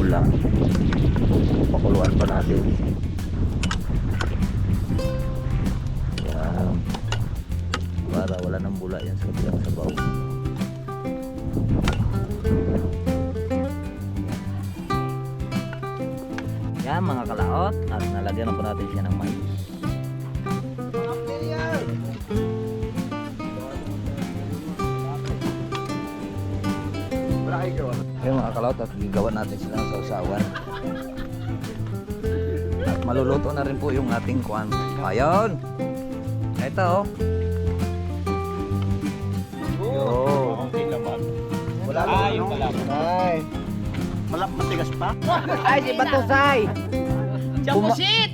pula. Pakuluan pa natin. Yan. Para wala nang bula yan sa kabilang sabaw. Yan mga kalaot, at nalagyan na po natin siya ng mais. Yung mga kalaot, at gigawan natin sila ng sausawan. At maluluto na rin po yung ating kuwan. Ayun! Ito oh. Yo. Okay naman. Wala Yung kalaban. Ay. Matigas pa? Ay, si Batusay! Jamusit!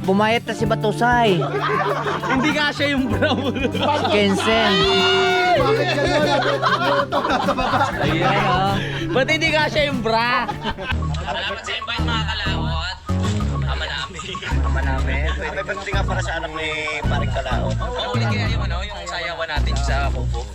Bumayat na si Batusay! Hindi nga siya yung brown. Kensen! Bakit gano'n? Ayan oh. Ba't hindi nga siya yung bra? Salamat sa invite mga kalawot. Ama namin. Ama namin. May birthday nga para sa anak ni Paring Kalao. Ano ulit kaya yung yung sayawan natin sa Kubo?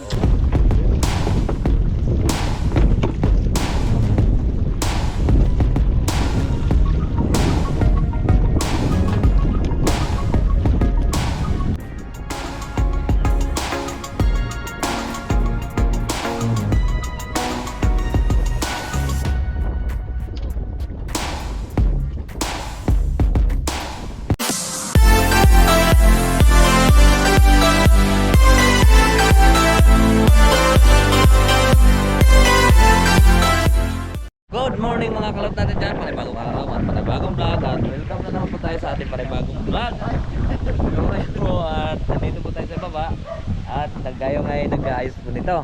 Good morning mga kalot natin dyan. Panibagong araw at panibagong vlog. At welcome na naman po tayo sa ating panibagong vlog. Okay po, at nandito po tayo sa baba. At tayo ngayon nag-aayos po nito.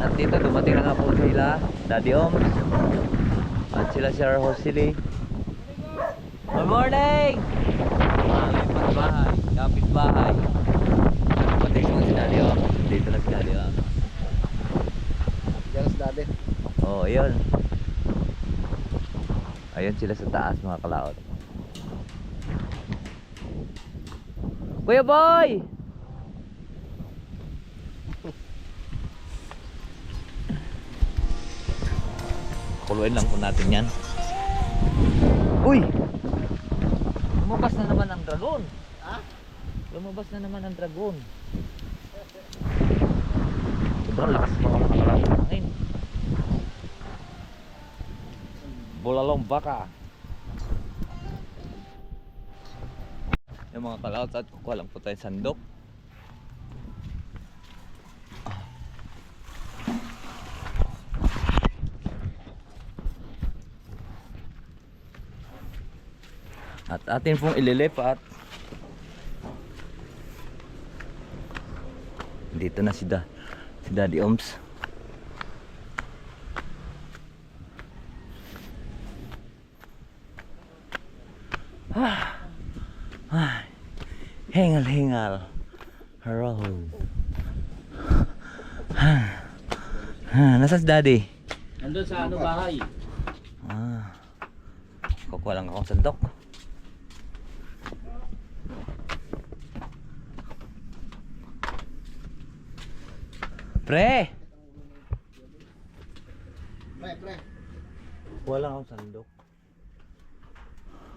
At dito dumating na nga po sila Daddy Oms at sila Sir Hosili. Good morning! Mga bahay, kapit bahay. Dumating po si Daddy Oms. Dito na si Daddy Oms. Yes, daddy. Oh, ayun. Ayun sila sa taas mga kalaot. Kuya Boy! Kuluin lang po natin yan. Uy! Lumabas na naman ang dragon. Ha? Lumabas na naman ang dragon. Sobrang lakas mga kalaot ng hangin. Bulalong baka. Yung mga kalaot at kukuha lang po tayo sandok. At atin pong ililipat. Dito na si Daddy Oms. Hingal-hingal. Hello. Nasa si Daddy? Nandun sa bahay. Kukuha lang akong sandok. Pre! Pre. Kuha lang akong sandok.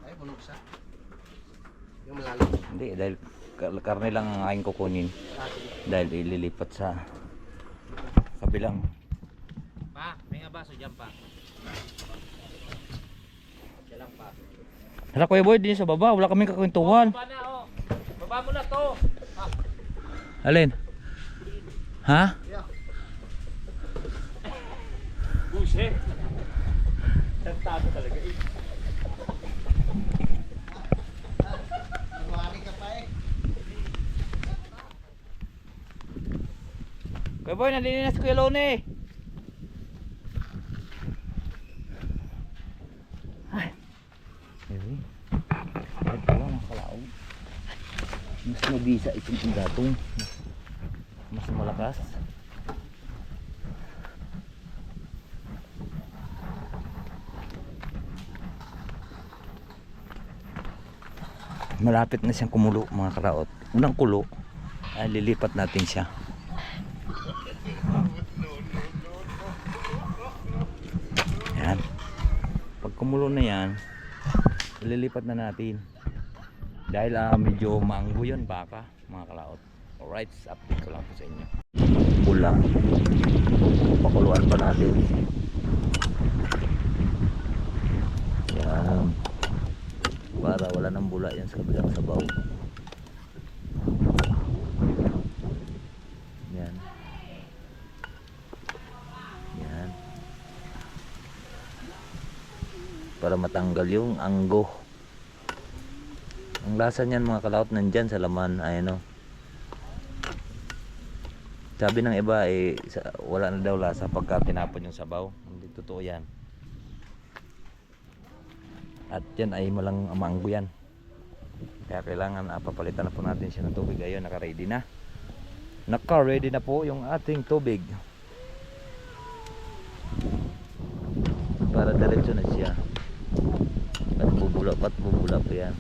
Ay, punog siya. Yung malalim. Hindi, dahil karne lang ang aking kukunin. Dahil ililipat sa kabilang. Pa, may nga baso dyan pa. Diyan lang pa. Hala Kuya Boy, din sa baba. Wala kaming kakwentuhan. Baba na oh. Baba mo na to. Alin? Ha? Buset. Tagtago talaga eh. Inuwari ka pa eh. Kuya Boy, nalilinis ko yung Lone. Ay. Ayun. Ay, pala mga kalaog. Mas mabisa itong gatong. Mas malakas. Malapit na siyang kumulo mga karaot. Unang kulo ay lilipat natin siya. kumulo na yan, ililipat na natin. Dahil medyo mango yun baka, mga kalaot. Alright, update ko lang po sa inyo. Bula. Pakuluan pa natin. Yan. Para wala nang bula yan sa kabilang sabaw. Yan. Yan. Para matanggal yung anggo. Ang lasa niyan mga kalaot nandyan sa laman. Ayan o. Sabi ng iba wala na daw lasa pagka tinapon yung sabaw. Hindi totoo yan. At yan ay malang manggo yan. Kaya kailangan papalitan na po natin siya ng tubig. Ayun, naka-ready na. Naka-ready na po yung ating tubig. Para diretso na siya. At bubula pa yan.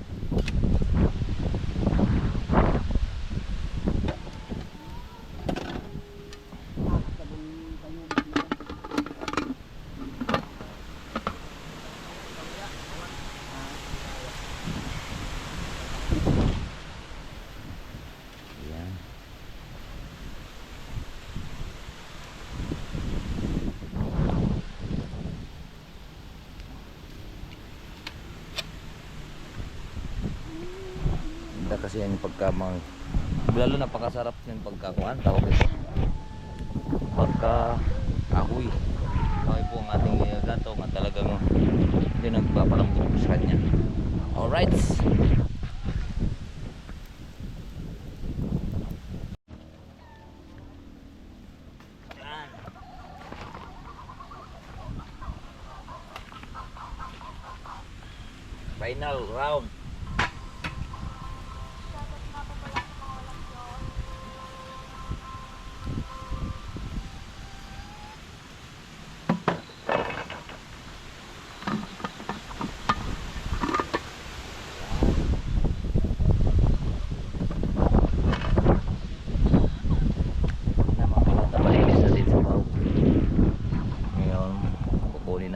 Kasi yan yung lalo napakasarap yung pagkakuan tawag ito pagka ahoy po ang ating gato nga talagang hindi nagpapalambot sa kanya. Alright, final round.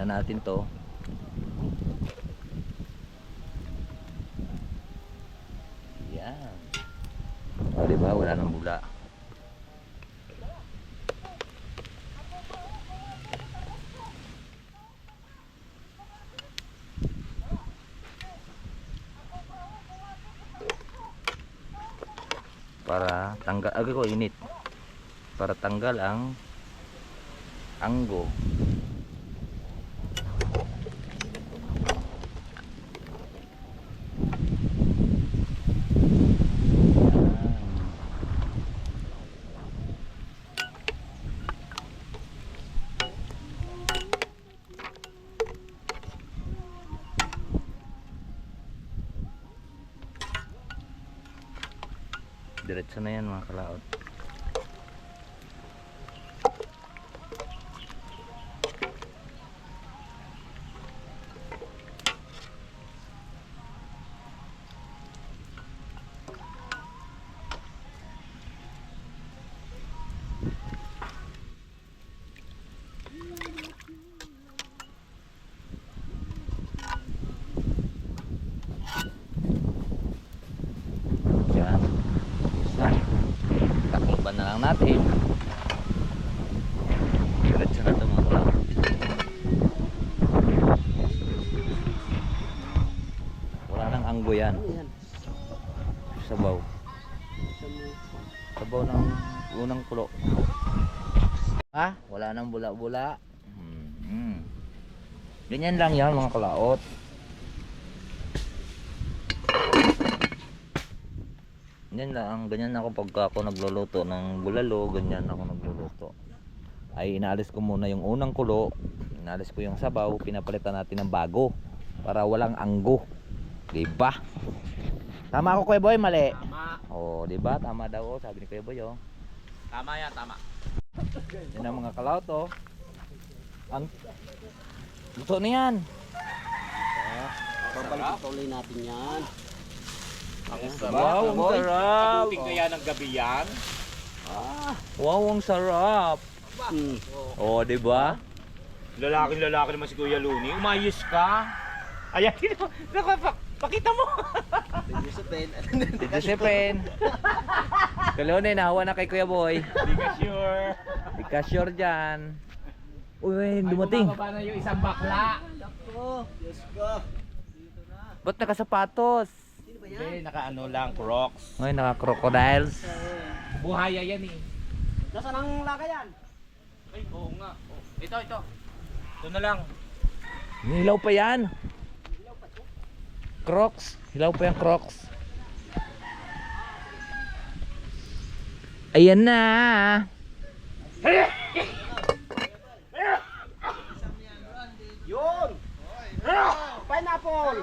Natin to. Yan. O diba wala nang bula. Para tanggal init. Para tanggal ang anggo. Diretso na yan mga kalaot. Na lang natin. Diretso na ito mga kalaot. Wala nang anggo yan. Sabaw. Sabaw ng unang kulo. Wala nang bula-bula. Ganyan lang yan mga kalaot. Ganyan ako pagka ako nagluluto ng bulalo, ganyan ako nagluluto. Ay inaalis ko muna yung unang kulo, inaalis ko yung sabaw, pinapalitan natin ng bago para walang anggo. 'Di ba? Tama ako Kuya Boy, mali? Tama. Oh, 'di ba? Tama daw sabi ni Kuya Boy oh. Tama yan, tama. Yan ang mga kalaot oh. Ang luto na yan. Babalik ulit natin yan. Wow, ang sarap. Abutin ko yan ng gabi yan. Wow, ang sarap. Oh, 'di ba? Lalaki naman si Kuya Luni. Umayos ka. Ayan, pakita mo. Discipline. Kalone, nahawa na kay Kuya Boy. Hindi ka sure. Di ka sure dyan. Uy, dumating. Bumababa na yung isang bakla. Diyos ko. Ba't nakasapatos? Hindi, naka-ano lang, Crocs. Ay, naka-crocodiles. Buhaya yan eh. Nasaan ang laka yan? Ay, oo nga. Oh. Ito. Ito na lang. Hilaw pa yan. Crocs. Hilaw pa yung Crocs. Ayan na. Yun! Pineapple!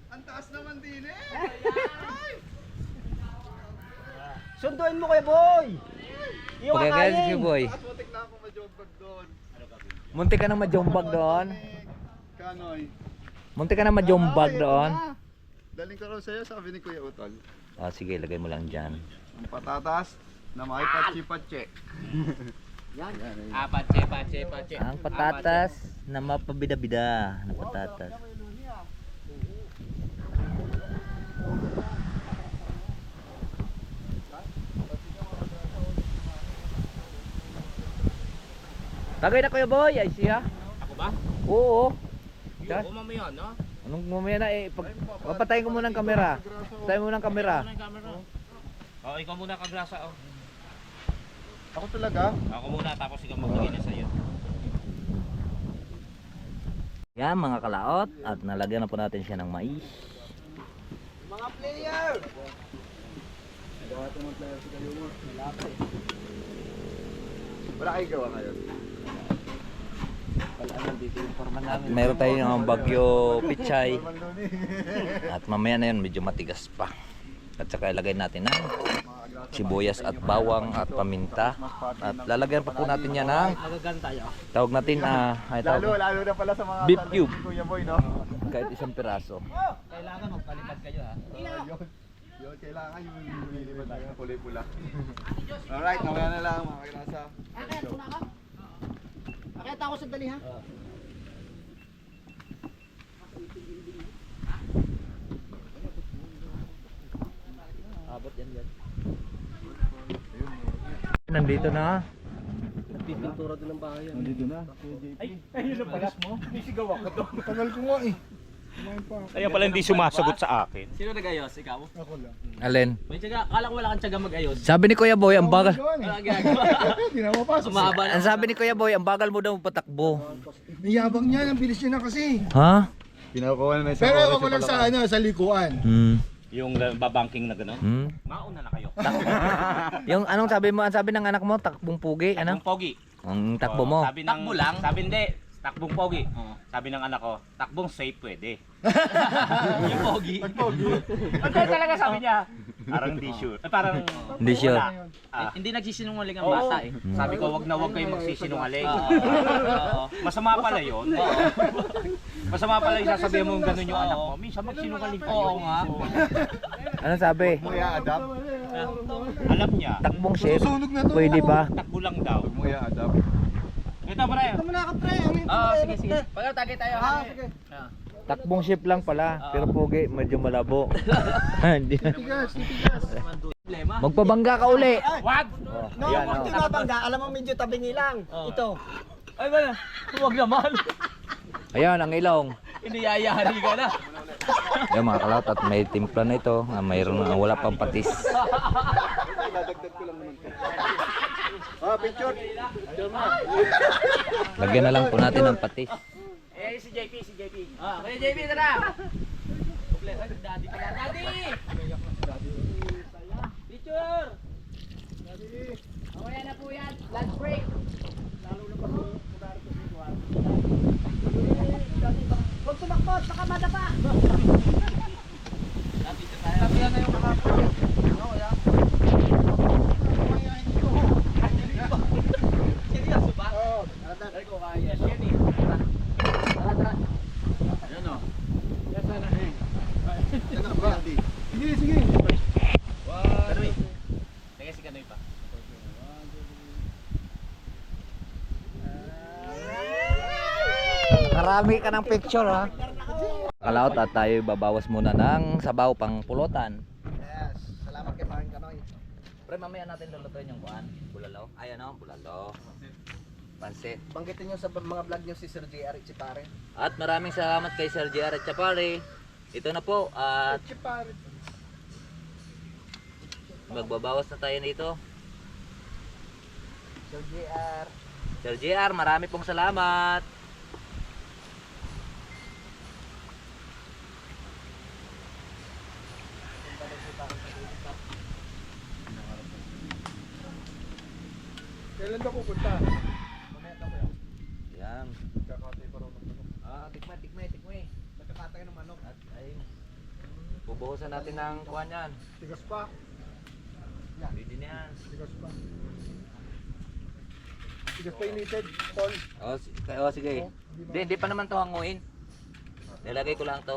Ang taas naman din eh. Sunduin mo Kuya Boy! Yung Pagkakain si kakain! Boy. At matik na ako majogbag doon. Muntik ka na majombag doon. Kanoy. Muntik ka na majombag doon. Daling ko raw sa'yo, sabi ni Kuya Utol. Ah, sige, lagay mo lang dyan. Ang patatas na may patsi-patsi. Pache. Ang patatas na mapabida-bida na patatas. Tagay na Kuya Boy, ay siya. Ako ba? Oo. Yung mamaya, no? Anong mamaya na eh, papatayin ko muna ang kamera. Patayin mo muna ang kamera. Ano yung camera? Oh, ikaw muna kagrasa, oh. Ako talaga? Ako muna, tapos ikaw maglagay na sa'yo. Yan mga kalaot, at nalagyan na po natin siya ng mais. Mga player! Wala kayo gawa ngayon. At meron tayo ng bagyo pichay. At mamaya na yun, medyo matigas pa. At saka ilagay natin ng sibuyas at bawang at paminta. At lalagyan pa po natin yan ng tawag natin ay tawag, Lalo na pala sa mga beef talent cube. ni Kuya Boy, no? Kahit isang piraso. Kailangan magpalipad kayo, ha? Yun, kailangan yung lilipad tayo ng kulay pula. Alright, namaya na lang mga kinasa. Akit, muna ka. Akit ako sandali ha. Abot yan yan. Nandito na. Nagpipintura din ng bahay yan. Nandito na. Ay, yun ang palas mo. Nisigaw ako doon. Tagal ko nga eh. Kumain pa. Kaya pala hindi sumasagot sa akin. Sino nag-ayos? Ikaw? Ako lang. Alin? May tiyaga, akala ko wala kang tiyaga mag-ayos. Sabi ni Kuya Boy, ang bagal. Wala kang ginagawa. Hindi na mapasok. Sumahaba na. Ang sabi ni Kuya Boy, ang bagal mo daw patakbo. Niyabang niya, ang bilis niya na kasi. Ha? Pinakuha na isang Pero ako lang sa ano, sa likuan. Yung babangking na gano'n. Mauna na kayo. Yung anong sabi mo? Ang sabi ng anak mo, takbong pugi, Takbong ano? pogi. Ang takbo mo. Sabi ng, Takbo lang? Sabi hindi. Takbong pogi. Sabi ng anak ko, takbong safe pwede. Yung pogi. Ano talaga sabi niya? Parang di sure. Parang Hindi sure. wala. Hindi nagsisinungaling ang Oo. bata eh. Sabi ko, wag na wag kayong magsisinungaling. Oo. Masama pala yun. Masama pala yung sasabihin mo gano'n yung anak mo. Minsan magsinungaling kayo. Oo nga. Anong sabi? Mo i-adapt. Alam niya, Takbong chef. Sunog na to. Pwede ba? takbo lang daw. Mo i-adapt. Ito pre. Ito muna ka pre. Amin ko. Oo, sige, sige. Pagka tagay tayo. Ah, ha? sige. Ah. Takbong chef lang pala. Pero pugi, medyo malabo. Hindi. Tigas, titigas. Problema. Magpabangga ka uli. Wag! No, Ayan, kung oh. tinabangga, alam mo medyo tabingi lang. Ito. Ay ba? Huwag naman. Ayan, ang ilong. Iniyayari ka na. Ayan mga kalot, at may timpla na ito. Mayroon na wala pang patis. Dadagdag ko lang naman to. Ah, picture. Lagyan na lang po natin ng patis. Eh, si JP. Ah, kaya JB tara. Problema, daddy ka na. Daddy! Picture! Mamaya na po yan. Lunch break. Huwag tumakbot, baka madapa. Tapihan na yung kakapon. Seryoso ba? Oo. Tara ko kaya. Yan eh. Tara. Ayan o. Sige, sige. Kanoy. Teka si Kanoy pa. Marami ka ng picture ha. Kalaot at tayo babawas muna ng sabaw pang pulutan. Yes. Salamat kay Maring Kanoy. Pre, mamaya natin lulutuin yung kuan. Bulalo. Ayan o, bulalo. Pansit. Banggitin nyo sa mga vlog nyo si Sir JR Chipare. At maraming salamat kay Sir JR at Chapare. Ito na po at Chipare. magbabawas na tayo dito. Sir JR. Sir JR, marami pong salamat. Kailan ba pupunta? Yan. Kakatay pa raw ng manok. Tikmay. Nagkakatay ng manok. At ay, bubuhusan natin ng kuhan yan. Tigas pa. Pwede na yan. Tigas pa. Tigas pa inited, Paul. Sige. Hindi pa naman to hanguin. Nilagay ko lang to.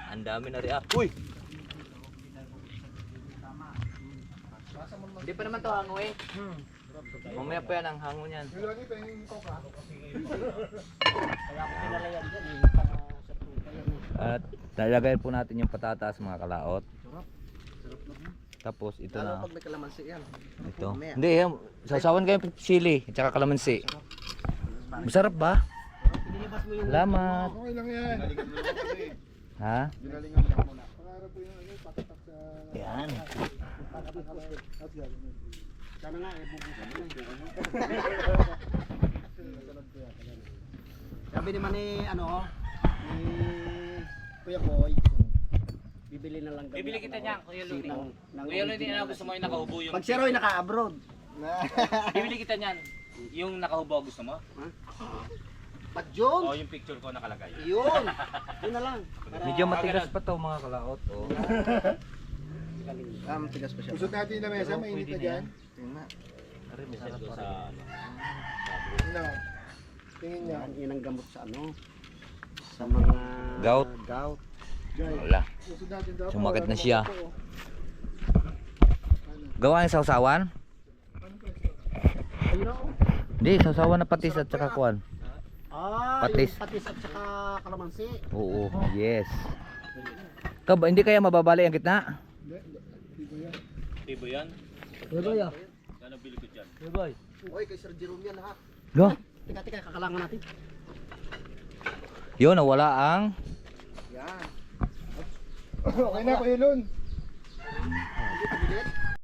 Ang dami na rin. Uy! Hindi pa naman to hanguin. Mamaya pa yan ang hango niyan. Yung lagi pa yung coca. Kaya ako pinalayan dyan eh. At nilagay po natin yung patatas mga kalaot. Tapos ito Lalo na. pag may kalamansi yan. Ito. Mamaya. Hindi, sasawan kayo ng sili at saka kalamansi. Masarap ba? Pinilibas mo yung Salamat. Okay lang yan. Ha? Ginalingan lang muna. Pangarap ko yung ano, patatak sa... Yan. Sana nga eh, bubusan mo Sabi naman ni ano, ni Kuya Boy, bibili na lang daw. Bibili kita niyan, Kuya Luni. Ng Kuya Luni, ano gusto mo yung nakaubo yung... Pag si Roy naka-abroad. Bibili kita niyan. Yung nakaubo gusto mo? Pag June, O yung picture ko nakalagay. yun. Yun na lang. Para Medyo matigas pa to mga kalaot. Oh. tigas pa siya. Usot natin yung lamesa, mainit na dyan. Masarap ko sa... No. Tingin niya. Yan ang gamot sa ano, sa mga Gout. gout. Jai. Wala. Usot natin daw. Sumakit na siya. Gawa yung sausawan? Ayun na oh. Hindi, sausawan na patis at saka kuan. Patis. Yung patis at saka kalamansi. Oo, yes. Hindi kaya mababali ang gitna? Tibo yan? Boy, Ano bili ko dyan? Oy, kay Sir Jerome yan ha. Go. Tika, kakalangan natin. Yun, nawala ang... Yan. Okay na, Kuya Lun.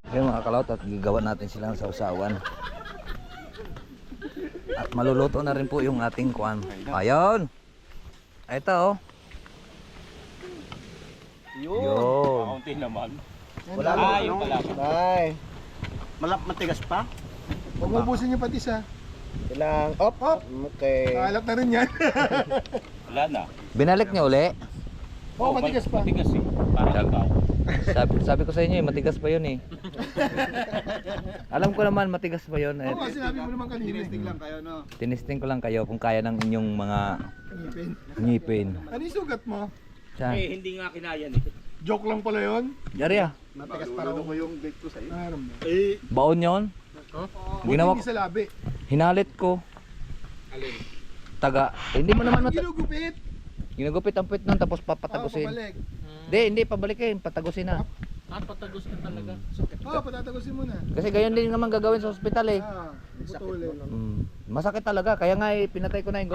Ayun mga kalaot at gagawa natin silang sausawan. At maluluto na rin po yung ating kuan. Ayun. Ito oh. Yun. Kaunti naman. Wala Ah, yung pala. Bye. Matigas pa? Huwag mo ubusin yung patis ha. Ilang, op. Okay. Kaalap na rin yan. Wala na. Binalik niya uli. Oo, matigas pa. Matigas eh. Parang ikaw. Sabi ko sa inyo, matigas pa yun eh. Alam ko naman matigas pa yun. Oo, kasi sinabi mo naman kanina. Tinisting lang kayo, no? Tinisting ko lang kayo kung kaya ng inyong mga Ngipin. ngipin. Ano yung sugat mo? Siya. Eh, hindi nga kinayan eh. Joke lang pala yun. Yari ah. Matigas pa raw. Luluto ko yung date ko sa iyo. Ano mo? Baon yun. Ginawa Hindi ko. sa labi. Hinalit ko. Taga. Hindi mo naman Ginugupit. ginagupit ang puwit nun tapos Oo, papatagusin. pabalik. Hindi pabalikin. Patagusin na. Patagos ka talaga. Oo, patatagusin mo na. Kasi gayon din naman gagawin sa ospital eh. Putulin. Masakit talaga. Kaya nga pinatay ko na yung...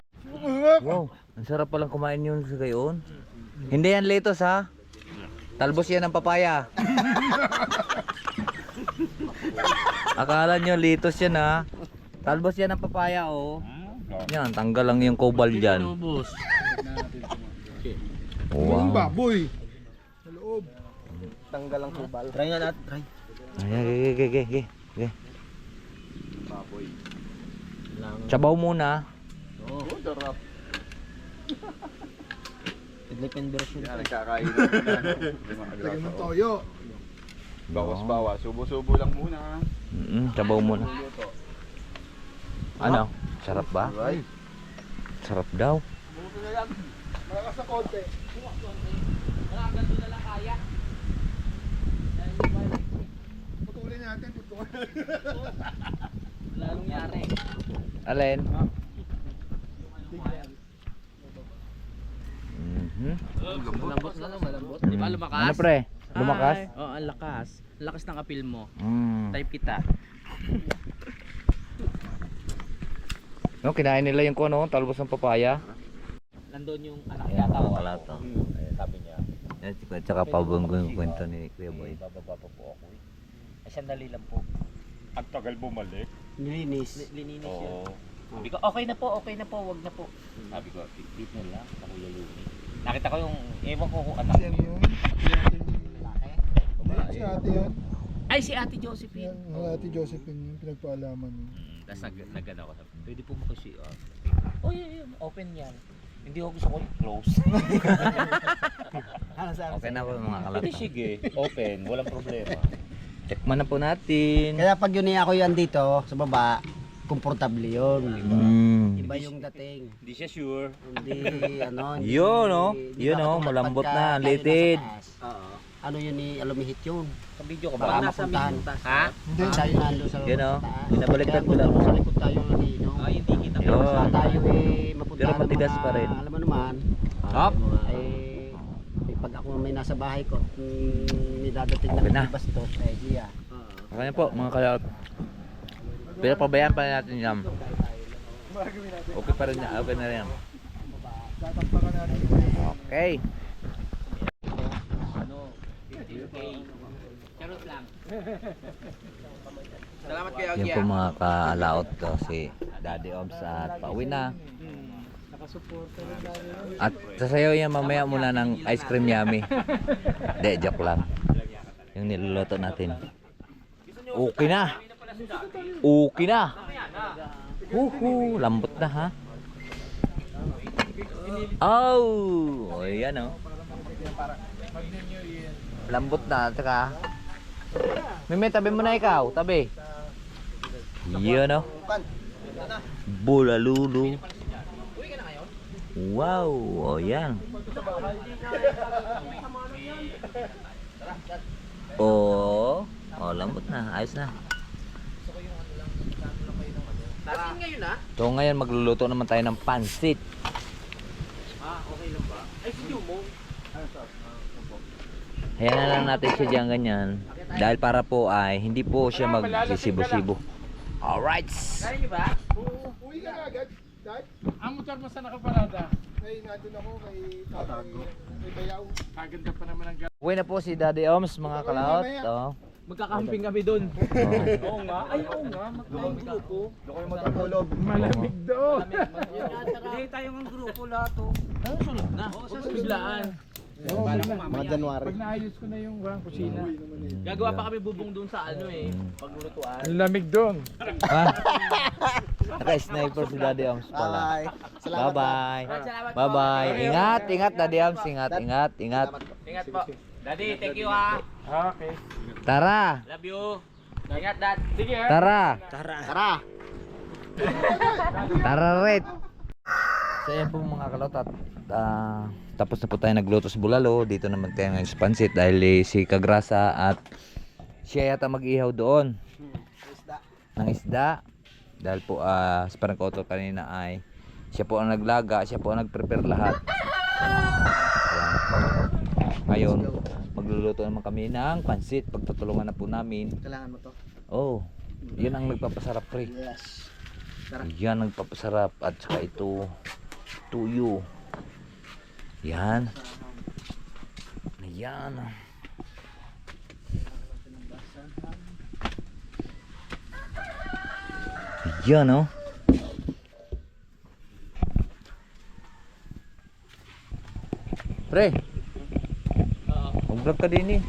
Wow, ang sarap palang kumain yun sa gayon. Hindi yan lettuce ha. Talbos yan ng papaya. Akala nyo lettuce yan ha. Talbos yan ng papaya oh. Yan, tanggal lang yung kubal dyan. Yung Wow. baboy. Sa loob. Tanggal ang kubal. Try nga natin, try. Ay, ge. Baboy. Sabaw muna. Oh, darap. Philippine version. Yan, nagkakain na. Lagyan mo toyo. Bawas-bawas. Subo-subo lang muna. Sabaw muna. Luto. Ano? Sarap ba? Sarap daw. Malakas na konti. Putulin natin. Alin? Malambot na lang, malambot. Di ba lumakas? Ano pre? Lumakas? Ay, oh, ang lakas. Ang lakas ng appeal mo. Mm. Type kita. No, kinain nila yung kuno, talbos ng papaya. Nandun yung anak Ayan, yata. mga kalato. Ayan, sabi niya. Yan, tsaka pabunggo yung kwento ni Kuya Boy. Bababa pa po ako eh. Ay, sandali lang po. Ang tagal bumalik. Nilinis. Lininis yun. Oo. Sabi ko, okay na po, wag na po. Sabi ko, tit na lang sa Kuya Luni. Nakita ko yung, ewan ko kung anak Si ano niya. yun? Si ate yun. Si ate yun. Ay, si Ate Josephine. Yan, ang ate Josephine yung pinagpaalaman yun. Tapos nag-ano ako, sabi, pwede po mo kasi, oh yeah, open yan. Hindi ko gusto ko close. Okay na po mga kalato. Pwede sige, open, walang problema. Tikman na po natin. Kaya pag yun ako yan dito sa baba, komportable yun. Mm. Iba yung dating. Hindi siya sure. Hindi ano. Hindi, Yun, no? hindi Yun, ba no? katulad Malambot pagka na, tayo litid. nasa taas. Ano yun ni alumihit yun. Ka-video ka Baka ba? mapuntahan. Ha? Hindi. Tayo nando sa Yun, no? taas. Binabaliktad Kaya ko lang. kung sa likod tayo nalino. Ay, hindi kita. Yun. Sa tayo mapuntahan Pero matigas pa rin. Alam mo naman. Hop. Pag ako may nasa bahay ko, may dadating Okay na. na bastos, Gia. Okay na po mga kalato. Pero pabayaan pa natin yan. Okay pa rin na. Okay na rin. Tatampakan natin. Okay. Ano? 15K. Charot lang. Salamat kayo, Yan po mga kalaot ko si Daddy Oms at pauwi na. At sasayaw yan mamaya muna ng ice cream yummy. Hindi, joke lang. Yung niluluto natin. Okay na. Okay na. Huhu, lambot na ha. Oh, yan oh. Lambot na, tsaka. Mime, tabi mo na ikaw, tabi. Yan oh. Bulalulu. Wow, oh yan. Oh, lambot na, ayos na. Tasin ngayon ah. So ngayon magluluto naman tayo ng pansit. Okay lang ba? Ay, si Jumo. Hayaan na lang natin siya diyan ganyan. Dahil para po ay hindi po siya magsisibo-sibo. Alright. Kaya niyo ba? Uwi ka na agad. Dad? Ang motor mo saan nakaparada? Ay, nandun ako kay may bayaw. Kaganda pa naman ang Uwi na po si Daddy Oms mga kalaot. Oh. Magkakamping kami doon. Oh. Oo nga. Ay, oo nga. Magkakamping grupo. malamig doon. Hindi tayo ng grupo lahat oh. Ano sunod na? Oo, sa biglaan. Mga January. Pag naayos ko na yung walang kusina. Gagawa pa kami bubong doon sa ano eh. Paglulutuan. Ang lamig doon. Ha? Naka-sniper si Daddy Oms pala. Salamat. Bye-bye. Salamat po. Bye-bye. Ingat, ingat Daddy Oms. Ingat, ingat, ingat. Ingat po. Daddy, thank you ha. Okay. Tara. Love you. Ingat, Dad. Sige ha. Tara. Tara. Tara red. So yan po mga kalot at tapos na po tayo nagluto sa bulalo. Dito naman tayo ngayon sa pansit dahil si Kagrasa at siya yata mag-ihaw doon ng isda. Dahil po sa parang koto kanina ay siya po ang naglaga, siya po ang nag-prepare lahat. Ayan. Ngayon magluluto naman kami ng pansit. Pagtutulungan na po namin. Kailangan mo to. Oh, yun ang nagpapasarap pre. Yes. Yan nagpapasarap at saka ito tuyo. Yan. Ayan. Yan oh. Pre. Mag-vlog ka din eh.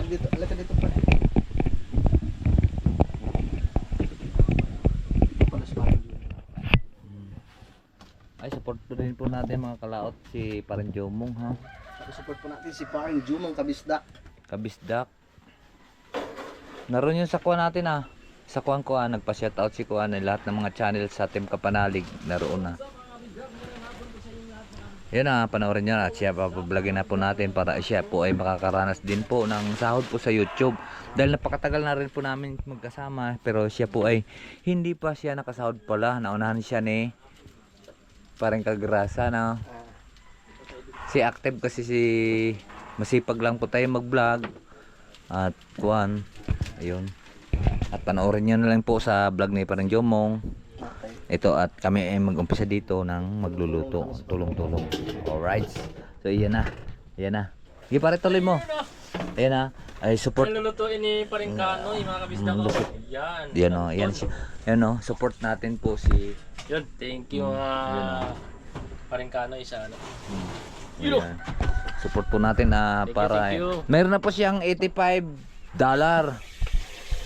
Dito, alaka dito pa. Ay, support po rin po natin mga kalaot si Parang Jomong ha. Support po natin si Parang Jumong Kabisda. Kabisdak. Naroon yung sa kuha natin ah. Sa kuha ko nagpa-shoutout si kuha ng lahat ng mga channel sa Team Kapanalig. Naroon na. Yun na, panoorin nyo at siya papablogin na po natin para siya po ay makakaranas din po ng sahod po sa YouTube. Dahil napakatagal na rin po namin magkasama pero siya po ay hindi pa siya nakasahod pala. Naunahan siya ni Parang Kagrasa na Si active kasi si masipag lang po tayo mag-vlog. At kuan, ayun. At panoorin nyo na lang po sa vlog ni Parang Jomong. Ito at kami ay mag-umpisa dito ng magluluto, tulong-tulong. Alright. So iyan na. Iyan na. Sige pare, tuloy mo. Ayan na. Ay support. Ang lulutuin ni Paringkano, yung mga kabisda ko. Yan. Yan o, yan siya. Yan o, support natin po si Yun, thank you mga Paringkano isa ano. Ayan. Support po natin na Thank you, para thank you. meron na po siyang $85.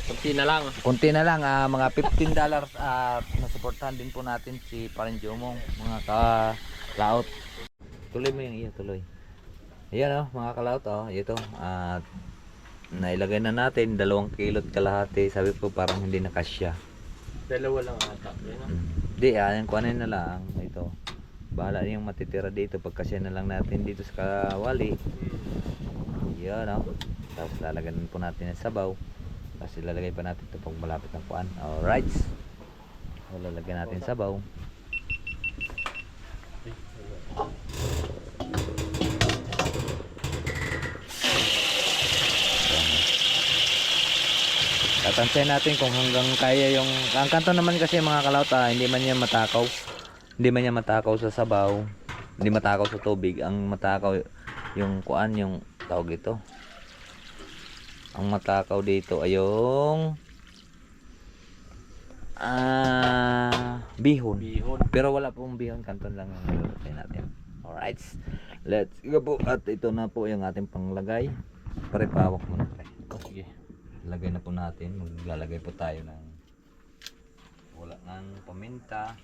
Kunti na lang. Konti na lang, mga $15 at nasuportahan din po natin si Parang Jomong, mga kalaot. Tuloy mo yung iya, tuloy. Ayan mga kalaot, ito. At nailagay na natin 2 kilot kalahati. Sabi ko parang hindi nakasya. Dalawa lang ata. Yan, no? Hindi, yan, kuhanin na lang. Ito. Bahala yung matitira dito. Pagkasya na lang natin dito sa kawali. Yan Tapos lalagyan po natin ng sabaw. Tapos ilalagay pa natin ito pag malapit ng kuan. Alright. So, lalagyan natin sabaw. Tatansayin natin kung hanggang kaya yung... Ang kanto naman kasi mga kalauta, hindi man niya matakaw. Hindi man niya matakaw sa sabaw. Hindi matakaw sa tubig. Ang matakaw yung kuan, yung tawag ito. Ang matakaw dito ay yung bihon. Bihon. Pero wala pong bihon, kanton lang yung nilulutuin natin. Alright. Let's go po. At ito na po yung ating panglagay. Pare, pawak mo na. Sige. Lagay na po natin. Maglalagay po tayo ng wala ng paminta.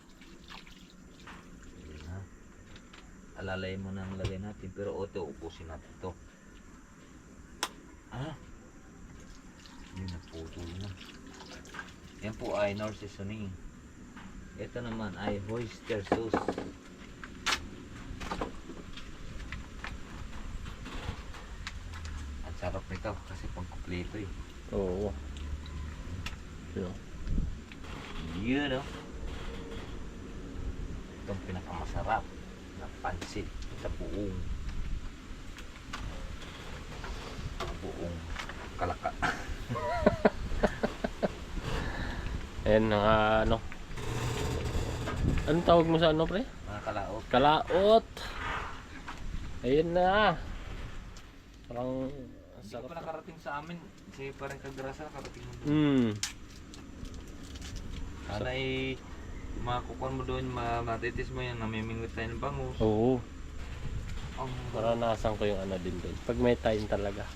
Ayan, ha. Alalay mo na ang lagay natin. Pero ito, upusin natin ito. Yun na po, na. Yan po ay Knorr seasoning. Ito naman ay oyster sauce. Ang sarap nito kasi pang kumpleto eh. Oo. Yun. Yun Itong pinakamasarap na pansit sa buong kalaka. Ayan ano. Anong tawag mo sa ano pre? Mga kalaot. Kalaot. Ayun na. Parang Hindi pa nakarating sa amin. Kasi parang kagrasa nakarating mo doon. Sana ay makukuha mo doon, matitis mo yan, namimingot tayo ng bangus. Oo. Ang Naranasan ko yung ano din doon. Pag may time talaga.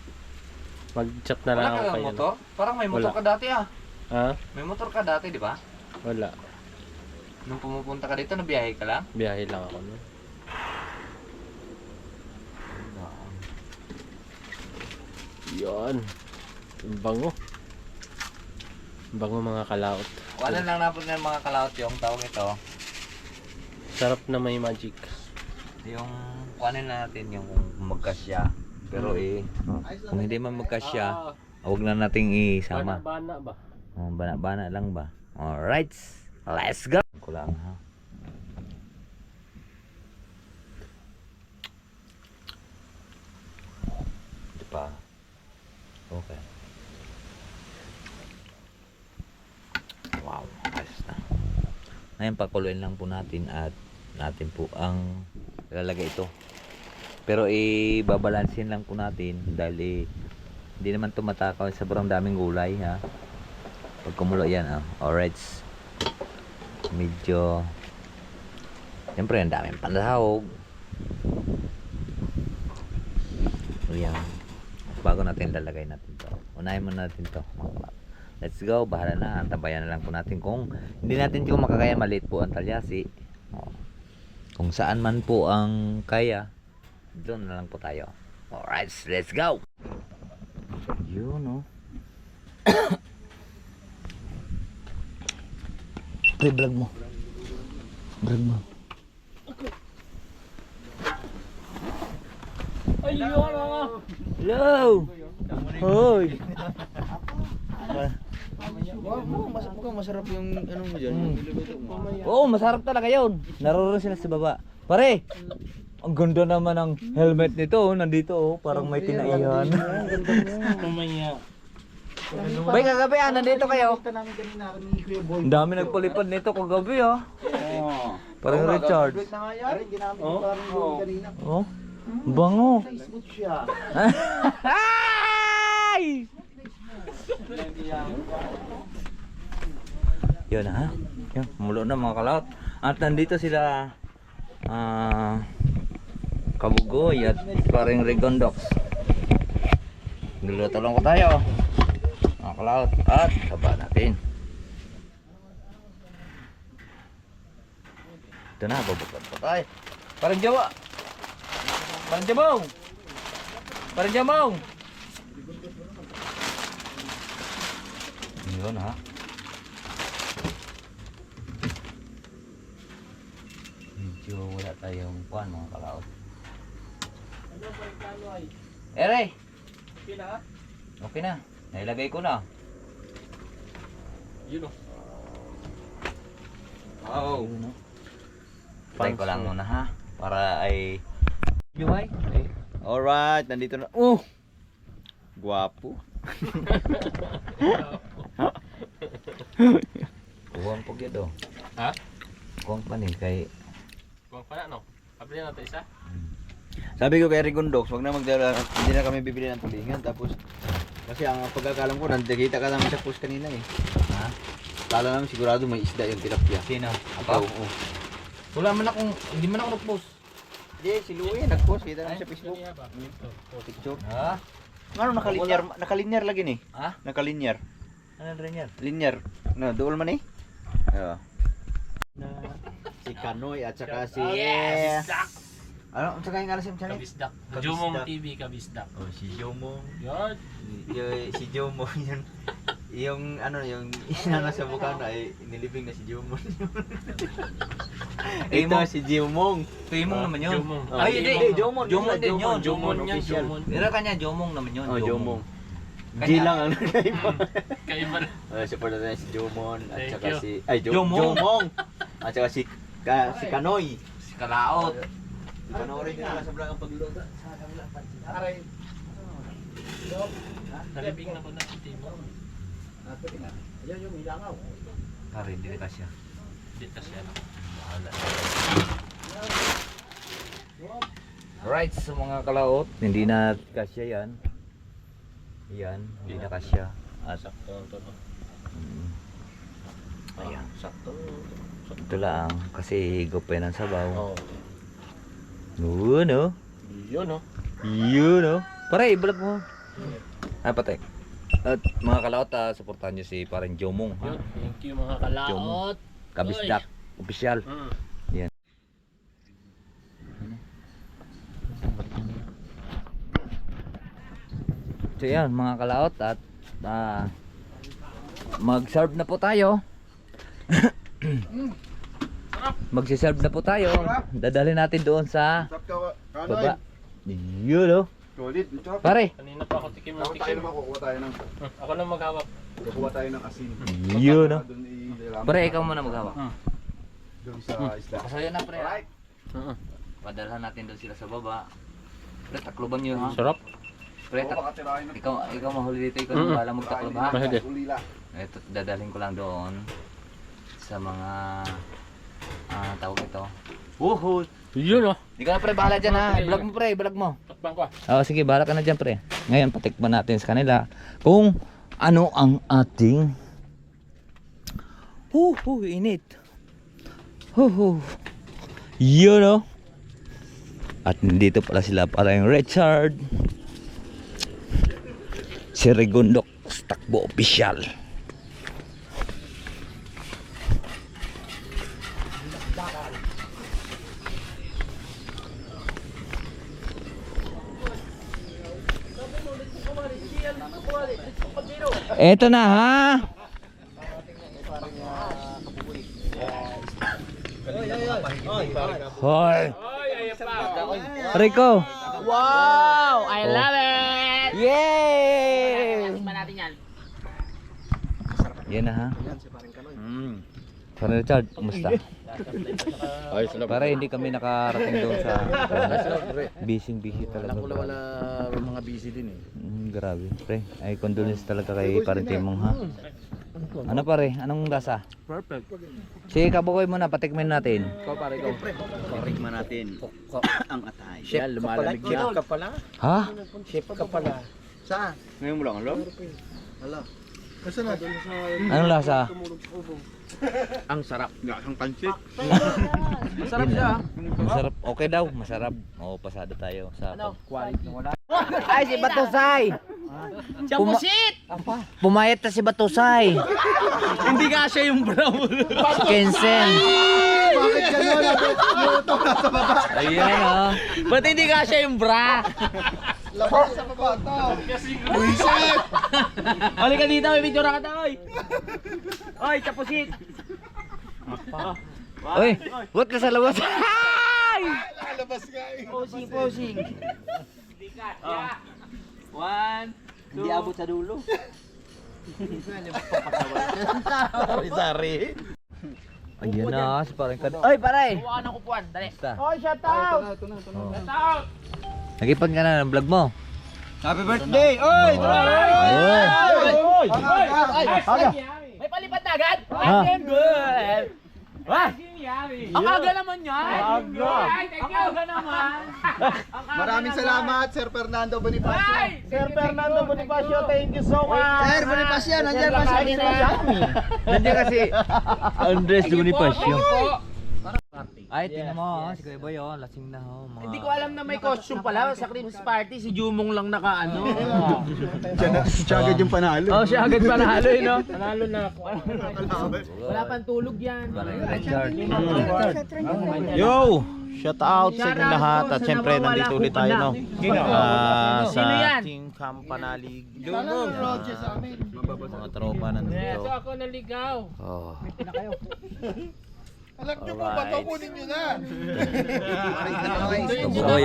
Mag-chat na lang wala ako ka kayo. motor? Parang may motor Wala. ka dati Ha? May motor ka dati, di ba? Wala. Nung pumupunta ka dito, nabiyahe ka lang? Biyahe lang ako nun. Yun. Ang bango. Ang bango mga kalaot. Wala lang napon ng mga kalaot yung tawag ito. Sarap na may magic. Yung kuhanin natin yung kung magkasya. Pero kung hindi man magkasya, huwag na nating isama. Bana ba? Bana-bana lang ba? Alright. Let's go! Kulang ha. Ito pa. Okay. Wow, ayos na. Ngayon pakuluin lang po natin at natin po ang ilalagay ito. Pero babalansin lang po natin dahil hindi naman tumatakaw, sobrang daming gulay ha. Pag kumulo yan alright. Medyo siyempre ang daming panlahog. Ayan. Bago natin lalagay natin to, unahin muna natin to mga kalap. Let's go, bahala na, antabayan na lang po natin. Kung hindi natin kung makakaya, maliit po ang talyasi. Kung saan man po ang kaya, doon na lang po tayo. Alright, let's go. Yun Pre-vlog mo. Vlog mo. Hello! Hoy! Mukhang masarap yung ano mo dyan. Oo, masarap talaga yun. Naroon sila sa baba. Pare! Ang ganda naman ng helmet nito, oh. Nandito oh, parang may tinaihan. Mamaya. Bay, kagabi nandito kayo. Kita namin kanina ni Kuya Boy. Ang dami nagpalipad nito kagabi ah. Parang Richard. Wait na nga yan. Hindi namin parang yung kanina. Oh, bango. Smooth siya. Ay! Yun ha. Yun, mulo na mga kalaot. At nandito sila Kabugoy at paring Rigondox. Luluto lang ko tayo. Mga kalaot. At saba natin. Ito na, babukad pa tayo. Parang Jawa. Parang Jabong. Parang Jabong. Yun ha. Medyo wala tayong kuhan mga kalaot. Ere! Okay na. Nailagay ko na. Yun o. Wow. Patay ko lang muna ha. Para ay... Juhay? Alright, nandito na. Oh! Guwapo. Kuwang po gyud oh. Ha? Kuwang pa ni kay Kuwang pa na no? Abli na natin isa? Sabi ko kay Rigondox, wag na magdala, hindi na kami bibili ng tulingan. Tapos, kasi ang pagkakalam ko, nakita ka namin sa post kanina eh. ha? Kala namin sigurado may isda yung tilapia. Sino? Ako. Ako? Wala man akong, hindi man ako nag-post. Hindi, si Louie nag-post. Kita namin sa Facebook. Picture. Ha? Ano, nakalinyar lagi ni. Ha? Nakalinyar. Ano rin yan? Linyar. No, dool man eh. Si Kanoy at saka si... Yes! Ano? Ang saka yung alas yung channel? Kabisdak. Jumong TV, Kabisdak. Oh, si Jomong. Yun. Si Jomong yun. Yung ano, yung inano sa Bukana ay inilibing na si Jomong. Ito si Jomong. Tuimong naman yun. Jomong. Ay, hindi. Jomong. Jomong din yun. Jomong yan, official. Jomong. Pero kanya, Jomong naman yun. Oh, Jomong. Kanya- G lang ang nagkaiba. Kaiba na. Support natin si Jomong at Thank saka you. si... Ay, Jomong. Jomong. At saka si Kanoy. Si Kalaot. Panoorin nyo na sa vlog ang pagluluto. Aray. Nalibing na ko na si Timo. Ayan yung hilangaw. Pare, hindi ka siya. Dito siya. Bahala. Right, sa mga kalaot, hindi na kasya yan. Yan, hindi na kasya. At Sakto to no. ayan, Sakto. ito lang kasi higop pa yan ang sabaw. Oh. Yun oh. Yun no. Yun oh. Pare, i-vlog mo. Ah, patay. At mga kalaot, supportahan nyo si parang Jomong. Yun. Ha? Thank you mga kalaot. Kabisdak, official. Mm. So yan mga kalaot at mag-serve na po tayo. Magsi-serve na po tayo. Dadalhin natin doon sa Sarap ka, baba. Kanoy. Yun oh. Solid. Sarap. Pare. Kanina pa ako tikim ng Ako tayo tikim. naman, kukuha tayo ng... Ako lang maghawak. Kukuha tayo ng asin. Yun oh. Doon i-ilaman Pare, natin. ikaw muna maghawak. Doon sa isla. Kasayo na pre. Alright. Padalhan natin doon sila sa baba. Pre, takloban nyo ha. Sarap. Pre, Oo, baka tirahin ng... ikaw mahuli dito. Ikaw nang bahala magtaklob ha. Mahuli. Ulila. Ito, dadalhin ko lang doon sa mga tawag ito. Woohoo! Yun oh. Hindi ka na pre, bahala dyan ha. I-vlog mo pre, i-vlog mo. Takpan ko. Oo, sige, bahala ka na dyan pre. Ngayon, patikman natin sa kanila kung ano ang ating init. Yun oh. At nandito pala sila para yung Richard. Si Rigondox Takbo Official. Eto na ha. Hoy. Rico. Wow! I love it! Yay! Tikman natin yan. Yan na ha. Yan si paring Kanoy. Mm. Pare Richard, kumusta? Ayos na. Para hindi kami nakarating doon sa busy talaga. Wala mga busy din eh. Grabe, pre. Ay, condolence talaga kay Parente Mong ha. Ano pare? Anong lasa? Perfect. Si Kabukoy muna, patikmin natin. Ikaw pare ko. Paring natin ang atay. Chef lumalamig Chef ka pala. Ha? Chef ka pala. Saan? Ngayon mo lang, alam? Hala. Anong lasa? Ang sarap. Ang pansit. Masarap siya. Masarap. Okay daw, masarap. Oo, pasado tayo sa Quality. Ay, si Batusay! Champusit! Pumayat na si Batusay. Hindi ka siya yung brown. Kensen. Bakit gano'n? Luto na sa baba. Ayan oh. Ba't hindi ka siya yung bra? Labas sa baba to. Buisit! Hali ka dito, may video na ka daw. Oy, chapusit. Uy, what ka sa labas? Ay! Lalabas nga eh. Posing. One, Hindi abot sa dulo. Sari. Ayan na, si parang kad... Ay, paray! kuha ng kupuan, dali. Oy, shout out! Nagipag ka na ng vlog mo. Happy birthday! Oy! Oy! May palipad na agad? Ha? Good. Ang aga naman yan. Ang aga naman. Maraming salamat, Sir Fernando Bonifacio. Sir Fernando Bonifacio, thank you so much! Sir Bonifacio, nandiyan ba sa akin? Nandiyan kasi Andres Bonifacio. Ay, tingnan mo, si Kuya Boy, lasing na ho. Hindi ko alam na may costume pala sa Christmas party. Si Jumong lang naka-ano. Siya agad yung panalo. Oh, siya agad panalo eh, no? Panalo na ako. Wala pang tulog yan. Richard. Yo! Shout out sa inyong lahat at syempre nandito ulit tayo no. Sa Sino yan? Team Campanalig. Project sa amin. Mga tropa nandito. ako naligaw. Oh. Alam nyo po, ba't kunin nyo na? Boy,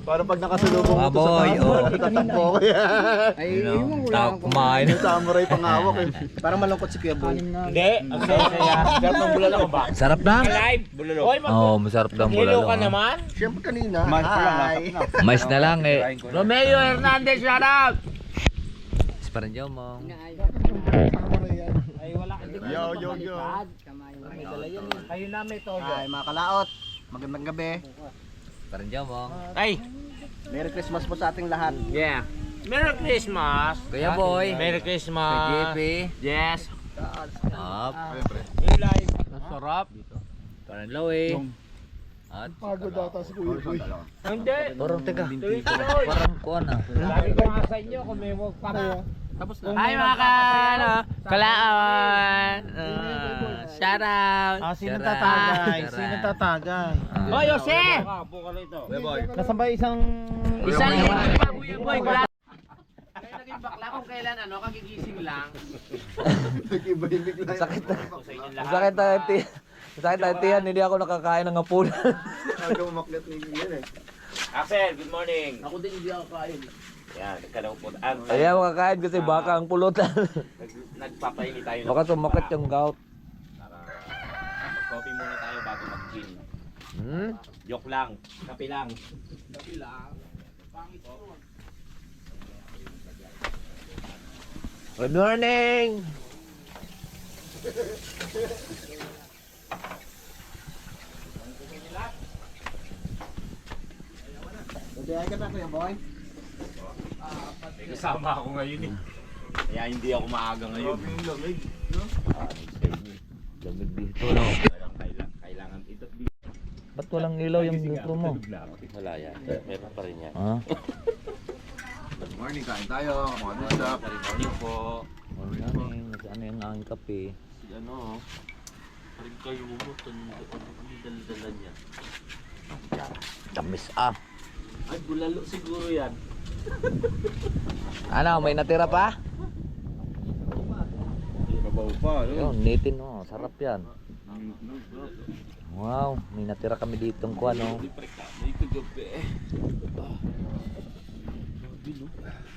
Parang pag nakasulubong mo to sa Boy, taas, tatakbo ko yan. Tawag kumain. Yung samurai pangawak eh. Parang malungkot si Kuya Boy. Hindi, ang saya. Sarap ng bulalo ko ba? Sarap na? Live, bulalo. Oy, Oo, masarap daw ang bulalo. ka naman? Siyempre kanina. Hi. Mais na lang eh. Romeo Hernandez, shout out! Parang dyan mo. Yo. Kayo na may todo. Hi mga kalaot. Magandang gabi. Parang dyan mo. Ay, Merry Christmas po sa ating lahat. yeah. Merry Christmas. Kuya Boy. Merry Kay Christmas. JP. Yes. Up. Masarap. Parang Lowe. At Pagod ata si Kuya Boy. Hindi. parang teka. Parang kuwan ah. Sabi ko nga sa inyo kung may wag para. Tapos na. Hi mga kalaan. Shout out. Sino Shout out. tatagay? Shout Sino out. tatagay? Hoy, Jose! Nasaan ba isang Isang Kuya Boy, wala. Kaya naging bakla kung kailan kagigising lang. Nag-iba-ibig lang. Sakit na. Sakit na tiyan. Sakit na tiyan. Hindi ako nakakain ng hapunan. Hanggang umakyat ni yan eh. Axel, good morning. Ako din hindi ako kain. Yan, nagkalaw po. Ayaw makakain kasi baka ang pulutan. Nagpapainit tayo. Baka sumakit yung gout. Mag-coffee muna tayo bago mag-gym. Hmm? Joke lang. Kape lang. Good morning! Magdaya ka na Kuya Boy. Kasama ako ngayon eh. Kaya hindi ako maaga ngayon. Lamig. Lamig dito no. Kailangan ito. Ba't walang ilaw yung GoPro mo? Wala yan. Meron pa rin yan. Ha? Good morning, kain tayo. What's up? Morning po. Morning. Ano yung aking kape? Ano? Paring kayo mo. Dala-dala niya. Tamis ah. Ay, bulalo siguro yan. Ano, may natira pa? Mabaw pa. Yun, nitin oh. Sarap yan. Wow, may natira kami dito ng kuwan oh.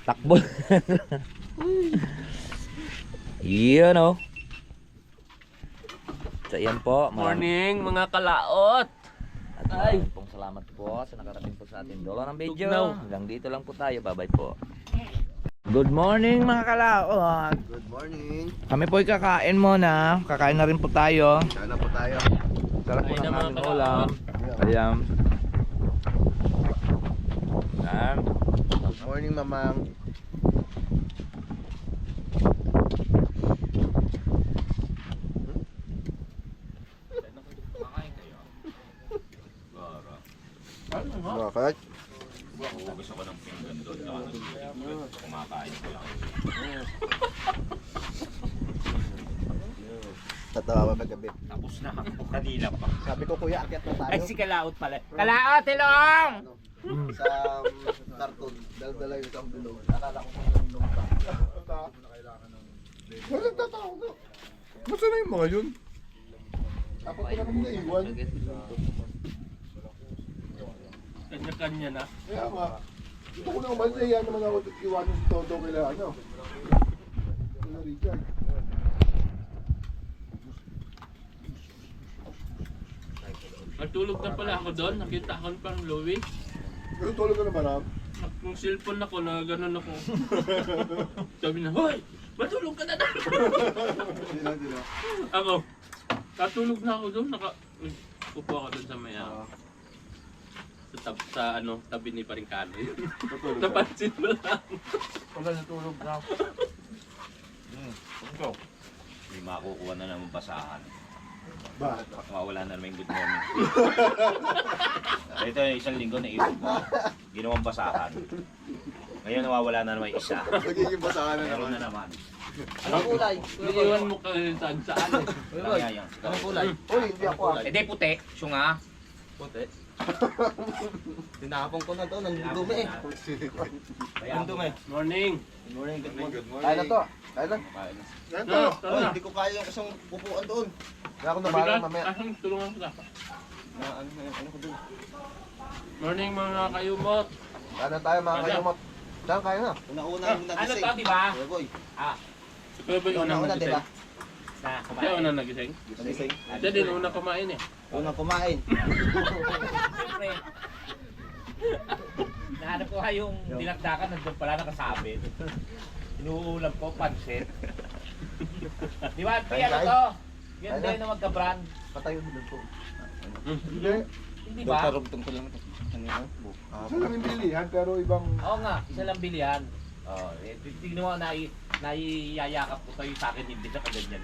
Takbo. Iyon oh. So yan po. Morning mga kalaot. At maraming pong salamat po sa nakarating po sa ating dulo ng video. Tugnaw. Hanggang dito lang po tayo. Bye-bye po. Good morning mga kalaot. Good morning. Kami po kakain muna. Kakain na rin po tayo. Sana po tayo. Sarap po Kain ng na, mga aming kalaot. ulam. Ayan. Ayan. Good morning, mamang. Bakit? Gusto ko ng pinggan doon. Kumakain ko lang. Tatawa pa gabi. Tapos na ako kanina pa. Sabi ko, kuya, akyat na tayo. Ay, si Kalaot pala. Kalaot, helong! Sa karton. Dala-dala yung isang bilog. Akala ko kung yung lumpa. Wala tatawag na. Basta na yung mga yun? Ako ko naman naiwan. Kanya-kanya na. Kaya nga. Gusto ko na umalis. Iyan naman ako iwanan si Toto kila ano. Kila Richard. Matulog na pala ako doon. Nakita ko pang Louie. Pero tulog ka na ba, Ram? Yung cellphone ako na gano'n ako. Sabi na, hoy! Matulog ka na daw! Sila. Ako, katulog na ako doon. Upo ako doon sa maya. Sa tabi ni Paringkano yun. Napansin mo lang. Wala natulog na. May makukuha na naman basahan. Ba? Mawala na naman yung good morning. Ito yung isang linggo na iwan ko. Ginawang basahan. Ngayon nawawala na naman yung isa. Nagiging basahan na Meron naman. na naman. Anong kulay? Iiwan mo kayo saan eh. Langyayan. Anong kulay? Uy, hindi ako ah. Eh di puti. Siya nga. Puti. Tinapon ko na to, nang dumi eh. Ang dumi. Morning! Good morning, good morning. Kaya na to. Kaya na. Ganito. No, tara Uy, na. hindi ko kaya yung isang upuan doon. Kaya ako Mabigat. nabalang mamaya. Asang tulungan kita. Ano ko doon? Morning mga kayumot. Kaya na tayo mga Kaya. kayumot. Saan kaya na? Una-una yung Ano nagising. to, di ba? Kuya Boy. Si Kuya Boy unang Una-una, di ba? nagising. Siya unang nagising. Nagising. Siya din unang kumain eh. Unang kumain. Siyempre. Nahanap ko yung dinagdakan, nandun pala nakasabit. Inuulam ko, pansit. Di ba, Pi, ano to? Yan din na magka-brand. Patayo mo doon po. Hindi. Hindi ba? Isa lang yung bilihan, pero ibang... Oo nga, isa lang bilihan. Tignan mo, naiyayakap ko kayo sa akin, hindi na kaganyan.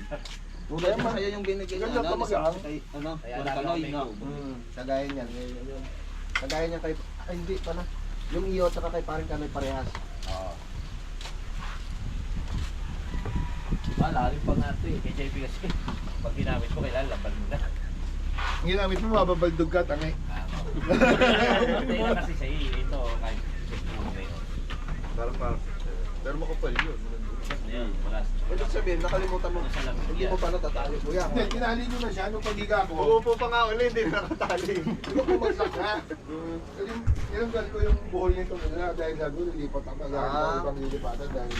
Tulad mo sa'yo yung binigay Ganyan niya. ka mag-aang. Ano? Kaya Wala lalo kanoy, may no? tubo. Kagaya niyan. Kagaya niyan kay... Ay, hindi pala. Yung iyo at saka kay paring kanoy parehas. Oo. Lalim pa nga ito eh, kay JP kasi. Pag ginamit ko, kailan laban mo na. Ang ginamit mo, mababaldog ka, tangi. Hindi na kasi siya ito, kahit Parang. Pero makapal yun. Ayan, wala. Ibig sabihin, nakalimutan mo. Nasa lamig Hindi mo pa natatali, kuya. Hindi, tinali nyo na siya nung pag-higa ko. Uupo pa nga ulit, hindi nakatali. Hindi ko bumagsak na. Kasi nilanggal ko yung buhol nito na dahil sabi ko, nilipat ako. Dahil ako ibang lilipatan dahil...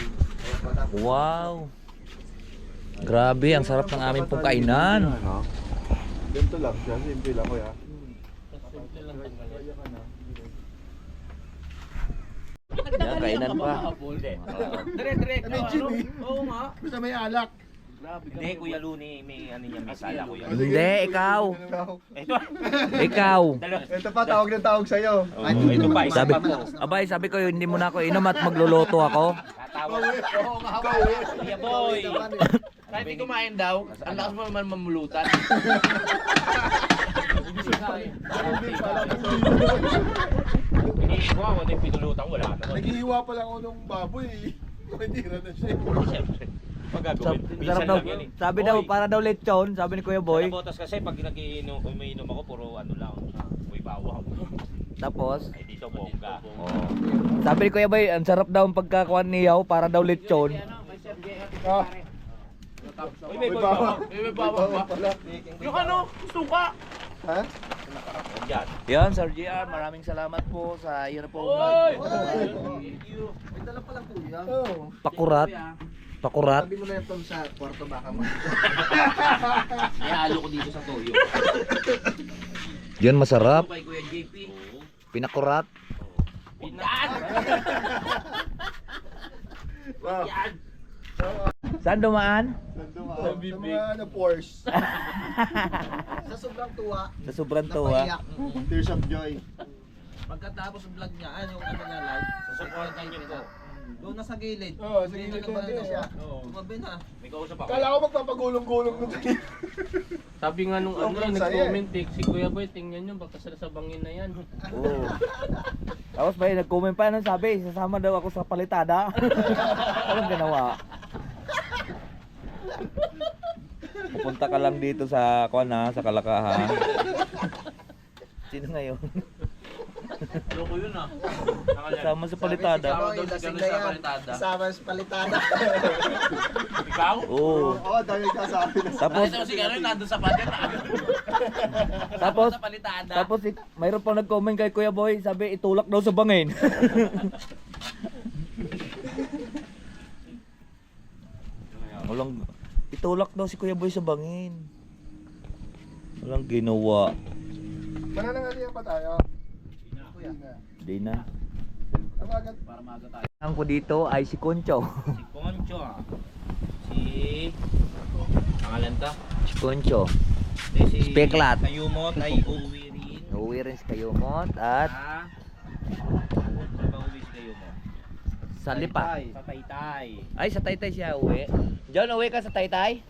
Wow. Grabe, ang sarap ng aming pong kainan. Ganito lang siya, simple lang kuya. Yan, kainan pa. Dire-diretso, May gin eh. Oo nga. Basta may alak. Hindi, Kuya Luni, may ano niya, may sala, Kuya. Hindi, ikaw. Ito, Ikaw. Ito pa, tawag ng tawag sa'yo. ito pa, isa Sabi, pa po. abay, sabi ko, hindi mo na ako inom at magluluto ako. Tatawag. Kuya Boy. Kahit di kumain daw, ang lakas mo naman mamulutan. Iniisip ko ako, yung pinulutan, wala na. Naghihiwa pa lang ako ng baboy. Kumitira na siya. Siyempre. Pagagawin. Sarap daw, sabi daw, para daw lechon, sabi ni Kuya Boy. Botas kasi pag umiinom ako, puro ano lang, may bawang. Tapos, Ay dito, bongga. sabi ni Kuya Boy, ang sarap daw ang pagkakuan niyaw, para daw lechon. Ah, Uy, may bawang. May bawang ba? Yung ano, suka! ha? Yan. Yan, Sir JR, maraming salamat po sa iyo na po. Oy! May dala palang kuya. Oo. Pakurat. Pakurat. Sabi mo na ito sa kwarto baka mo. Ihalo ko dito sa toyo. Yan masarap. Kay Kuya JP. Pinakurat. Yan! Yan! Saan dumaan? Sa mga Porsche. Sa sobrang tuwa, Sa sobrang tuwa. napaiyak. Tears of joy. Pagkatapos ng vlog niya, yung ano niya live, Susuportahan niyo po. doon na sa gilid. Oo, sa Hindi gilid na na din siya. Tumabi na. May kausap ako. Kala ko magpapagulong-gulong nun. Sabi nga nung ano, Sobrang saya. nag-comment si Kuya Boy, tingnan nyo, baka sa bangin na yan. Oo. Tapos ba nag-comment pa nang sabi, sasama daw ako sa palitada. Anong ginawa? Pupunta ka lang dito sa sa Kalakahan. Sino ngayon? Ano ko yun ah? Kasama sa palitada. Sabi si Joy, lasing na yan. Kasama sa palitada. Ikaw? Oo. Oo, dahil kasabi na. Tapos Nakita mo si Gano'n, nandun sa padet ah. tapos Sa palitada. tapos mayroon pang nag-comment kay Kuya Boy, sabi itulak daw sa bangin. Walang itulak daw si Kuya Boy sa bangin. Walang ginawa. Mananangalian pa tayo. Di na. Tamagan. Para maaga tayo. Ang ko dito ay si Concho. Si Poncho ah. Si... Pangalan ka? Si Concho. Si Speklat. Kayumot ay uuwi rin. Uuwi rin si Kayumot at Ah. Sa pauwi si Kayumot. sa Lipa. Sa Taytay. Ay, sa Taytay siya uwi. John, uwi ka sa Taytay?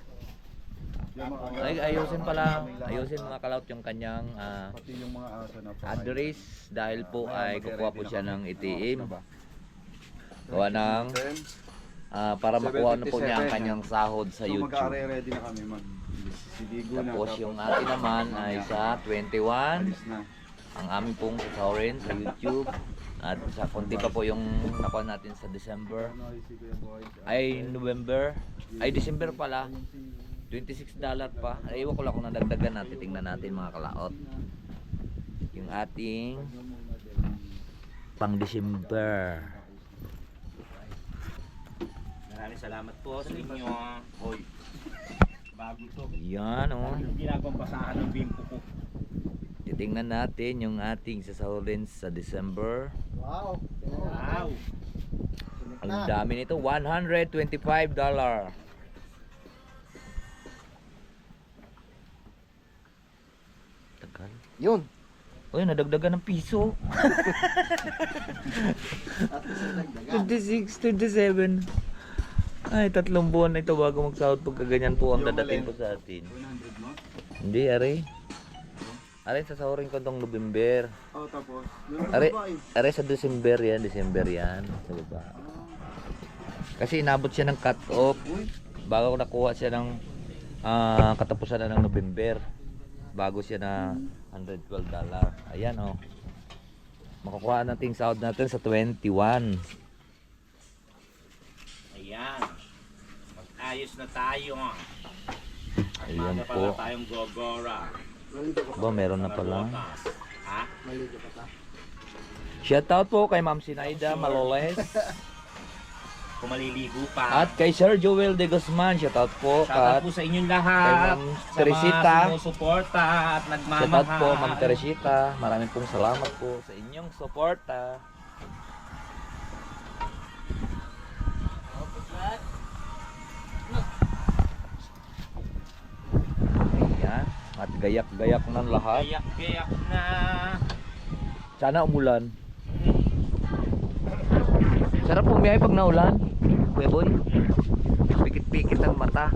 Ay, ayusin pala. Ayusin mga kalaut yung kanyang Pati yung mga asa na pa. address dahil po ay kukuha po siya ng ATM. Gawa ng para makuha na po niya ang kanyang sahod sa So YouTube. mag-ready na kami siligo na. Tapos yung atin naman ay sa 21 alis na. ang aming pong sasahurin sa YouTube. At sa konti pa po yung nakuha natin sa December. Ano si Kuya Boy? Ay November. Ay December pala. $26 pa. Ay, iwan ko lang kung nadagdagan natin. Tingnan natin mga kalaot. Yung ating pang December. Maraming salamat po sa inyo. Hoy. Bago to. Yan oh. Yung ginagawang basahan ng bimpo ko. Titingnan natin yung ating sasahurin sa December. Wow. Wow. Ang dami nito. $125. Tagal. Yun. Uy, nadagdagan ng piso. 26, 27. Ay, 3 buwan na ito bago magsahod pagka ganyan po ang dadating po sa atin. 100 mo? Hindi, are. Are, sasahurin ko itong November. Oh, tapos. Are sa December yan, December yan. Sa baba. Kasi inabot siya ng cut-off. Bago nakuha siya ng katapusan na ng November. Bago siya na $112. Ayan oh. Makukuha natin sahod natin sa 21. Ayan. Mag-ayos na tayo. Ayan Maga po. pala tayong gogora. Ba, meron na pala. Ha? Shoutout po kay Ma'am Sinaida Maloles. Kung maliligo pa. At kay Sir Joel De Guzman. Shoutout po. Shoutout At po sa inyong kay lahat. Ma'am Sa Teresita. mga sumusuporta at nagmamahal. Shoutout po Ma'am Teresita. Maraming pong salamat po sa inyong suporta. Ayan. At gayak-gayak ng lahat. Gayak-gayak na. Sana umulan. Sarap pumiyahe pag naulan. Kuya Boy. Pikit-pikit ang mata.